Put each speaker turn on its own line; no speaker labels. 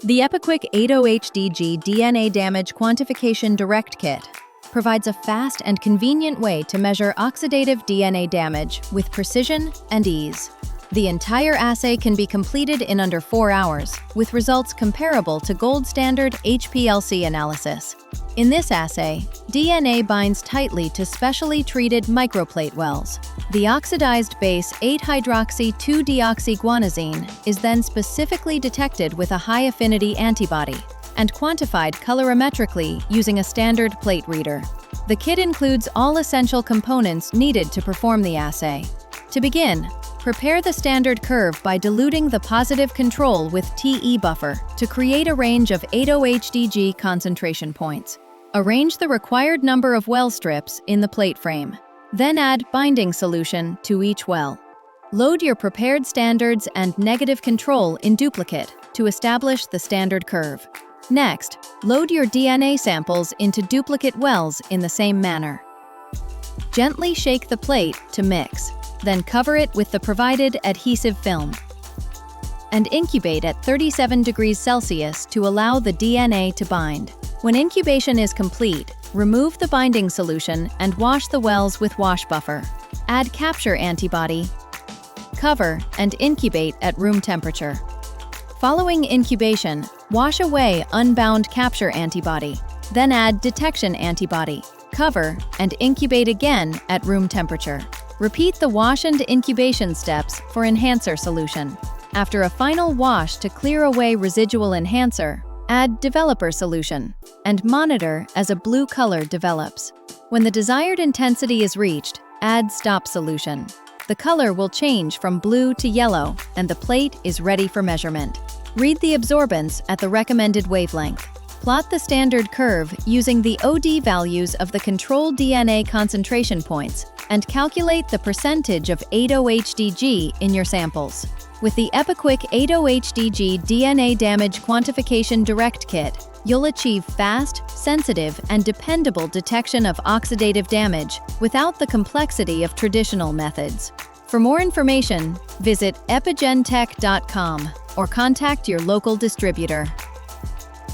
The EpiQuik 80HDG DNA Damage Quantification Direct Kit provides a fast and convenient way to measure oxidative DNA damage with precision and ease. The entire assay can be completed in under 4 hours, with results comparable to gold standard HPLC analysis. In this assay, DNA binds tightly to specially treated microplate wells. The oxidized base 8-hydroxy-2-deoxyguanosine is then specifically detected with a high-affinity antibody and quantified colorimetrically using a standard plate reader. The kit includes all essential components needed to perform the assay. To begin, prepare the standard curve by diluting the positive control with TE buffer to create a range of 80HDG concentration points. Arrange the required number of well strips in the plate frame. Then add binding solution to each well. Load your prepared standards and negative control in duplicate to establish the standard curve. Next, load your DNA samples into duplicate wells in the same manner. Gently shake the plate to mix, then cover it with the provided adhesive film and incubate at 37 degrees Celsius to allow the DNA to bind. When incubation is complete, remove the binding solution and wash the wells with wash buffer. Add capture antibody, cover, and incubate at room temperature. Following incubation, wash away unbound capture antibody, then add detection antibody, cover, and incubate again at room temperature. Repeat the wash and incubation steps for enhancer solution. After a final wash to clear away residual enhancer, add developer solution and monitor as a blue color develops. When the desired intensity is reached, add stop solution. The color will change from blue to yellow and the plate is ready for measurement. Read the absorbance at the recommended wavelength. Plot the standard curve using the OD values of the control DNA concentration points and calculate the percentage of 80HDG in your samples. With the EpiQuik 80HDG DNA Damage Quantification Direct Kit, you'll achieve fast, sensitive, and dependable detection of oxidative damage without the complexity of traditional methods. For more information, visit epigentech.com or contact your local distributor.